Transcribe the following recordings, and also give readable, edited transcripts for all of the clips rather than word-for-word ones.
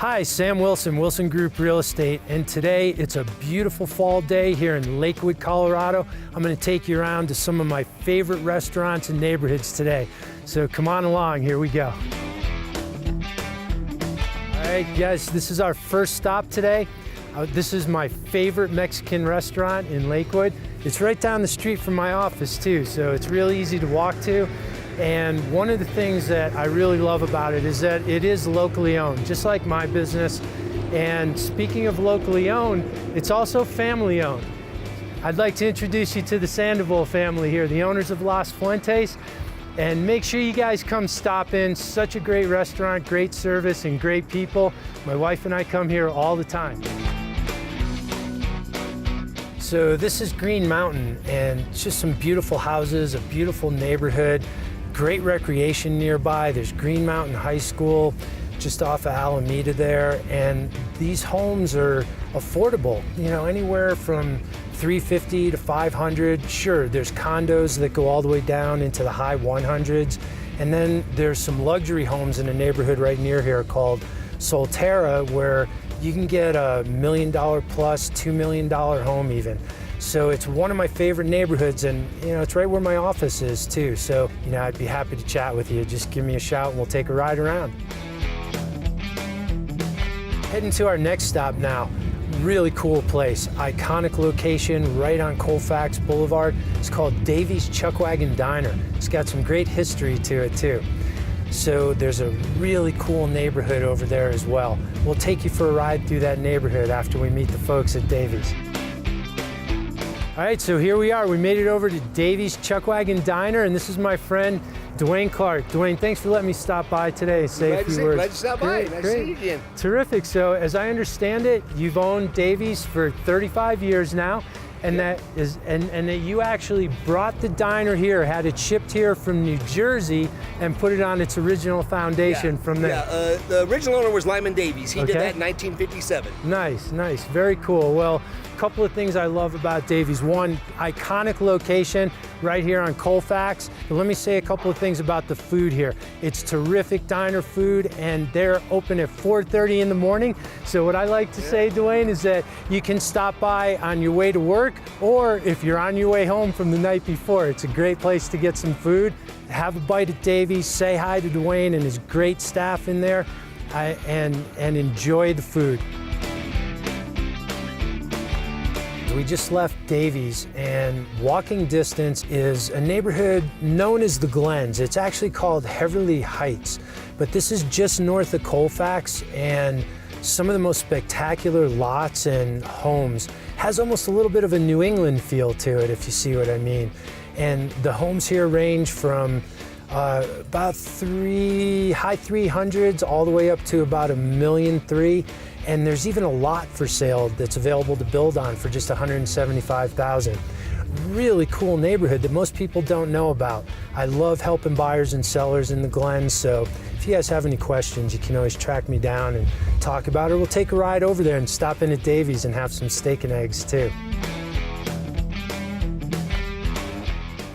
Hi, Sam Wilson, Wilson Group Real Estate, and today it's a beautiful fall day here in Lakewood, Colorado. I'm going to take you around to some of my favorite restaurants and neighborhoods today. So come on along, here we go. All right, guys, this is our first stop today. This is my favorite Mexican restaurant in Lakewood. It's right down the street from my office too, so it's really easy to walk to. And one of the things that I really love about it is that it is locally owned, just like my business. And speaking of locally owned, it's also family owned. I'd like to introduce you to the Sandoval family here, the owners of Las Fuentes. And make sure you guys come stop in. Such a great restaurant, great service, and great people. My wife and I come here all the time. So this is Green Mountain, and it's just some beautiful houses, a beautiful neighborhood. Great recreation nearby. There's Green Mountain High School just off of Alameda there, and these homes are affordable, you know, anywhere from $350 to $500. Sure, there's condos that go all the way down into the high 100s, and then there's some luxury homes in a neighborhood right near here called Solterra, where you can get a $1 million plus, $2 million home even. So it's one of my favorite neighborhoods, and you know, it's right where my office is too. So, you know, I'd be happy to chat with you. Just give me a shout and we'll take a ride around. Heading to our next stop now. Really cool place, iconic location right on Colfax Boulevard. It's called Davy's Chuckwagon Diner. It's got some great history to it too. So there's a really cool neighborhood over there as well. We'll take you for a ride through that neighborhood after we meet the folks at Davy's. All right, so here we are. We made it over to Davy's Chuckwagon Diner, and this is my friend, Dwayne Clark. Dwayne, thanks for letting me stop by today. Say a few words. Glad to stop by. Nice to see you again. Terrific. So as I understand it, you've owned Davy's for 35 years now, and that you actually brought the diner here, had it shipped here from New Jersey, and put it on its original foundation from there. Yeah, the original owner was Lyman Davies. He did that in 1957. Nice, nice, very cool. Well, a couple of things I love about Davy's. One, iconic location right here on Colfax. But let me say a couple of things about the food here. It's terrific diner food, and they're open at 4:30 in the morning. So what I like to say, Dwayne, is that you can stop by on your way to work, or if you're on your way home from the night before. It's a great place to get some food. Have a bite at Davy's, say hi to Dwayne and his great staff in there, and enjoy the food. We just left Davy's, and walking distance is a neighborhood known as the Glens. It's actually called Heverly Heights, but this is just north of Colfax, and some of the most spectacular lots and homes. Has almost a little bit of a New England feel to it, if you see what I mean. And the homes here range from about high 300s all the way up to about $1.3 million. And there's even a lot for sale that's available to build on for just $175,000. Really cool neighborhood that most people don't know about. I love helping buyers and sellers in the Glens, so if you guys have any questions, you can always track me down and talk about it. We'll take a ride over there and stop in at Davy's and have some steak and eggs too.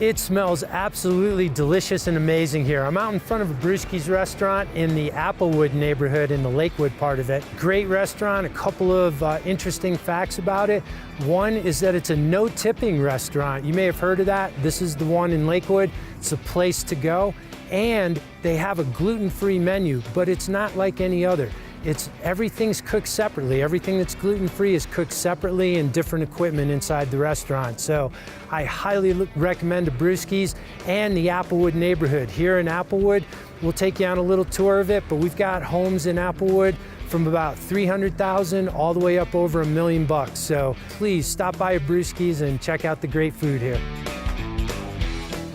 It smells absolutely delicious and amazing here. I'm out in front of a Brewski's restaurant in the Applewood neighborhood in the Lakewood part of it. Great restaurant, a couple of interesting facts about it. One is that it's a no-tipping restaurant. You may have heard of that. This is the one in Lakewood. It's a place to go. And they have a gluten-free menu, but it's not like any other. Everything's cooked separately. Everything that's gluten-free is cooked separately in different equipment inside the restaurant. So I highly recommend the Brewski's and the Applewood neighborhood. Here in Applewood, we'll take you on a little tour of it, but we've got homes in Applewood from about $300,000 all the way up over $1 million. So please stop by a Brewski's and check out the great food here.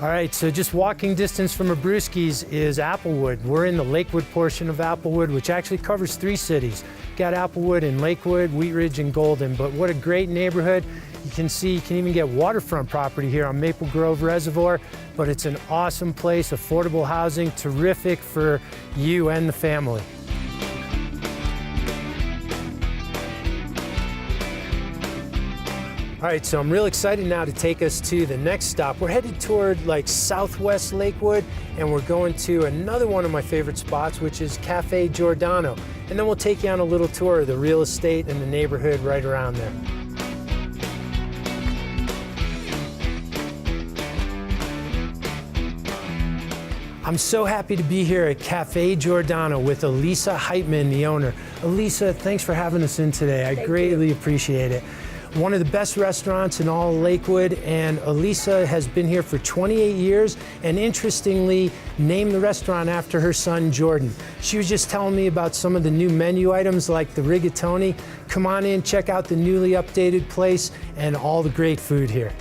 All right, so just walking distance from a Brewski's is Applewood. We're in the Lakewood portion of Applewood, which actually covers 3 cities. Got Applewood and Lakewood, Wheat Ridge and Golden, but what a great neighborhood. You can see, you can even get waterfront property here on Maple Grove Reservoir, but it's an awesome place, affordable housing, terrific for you and the family. All right, so I'm real excited now to take us to the next stop. We're headed toward like Southwest Lakewood, and we're going to another one of my favorite spots, which is Cafe Giordano. And then we'll take you on a little tour of the real estate and the neighborhood right around there. I'm so happy to be here at Cafe Giordano with Elisa Heitman, the owner. Elisa, thanks for having us in today. I greatly appreciate it. One of the best restaurants in all Lakewood, and Elisa has been here for 28 years and interestingly named the restaurant after her son Jordan. She was just telling me about some of the new menu items like the rigatoni. Come on in, check out the newly updated place and all the great food here.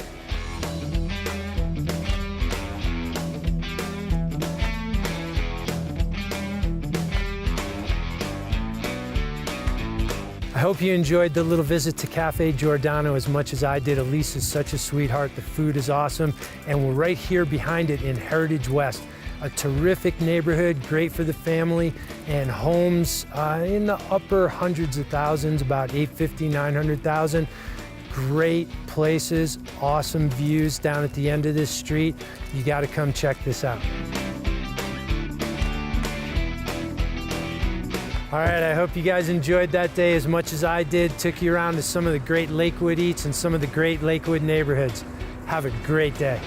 I hope you enjoyed the little visit to Cafe Giordano as much as I did. Elisa's such a sweetheart. The food is awesome. And we're right here behind it in Heritage West. A terrific neighborhood, great for the family, and homes in the upper hundreds of thousands, about 850, 900,000. Great places, awesome views down at the end of this street. You gotta come check this out. All right, I hope you guys enjoyed that day as much as I did. Took you around to some of the great Lakewood eats and some of the great Lakewood neighborhoods. Have a great day.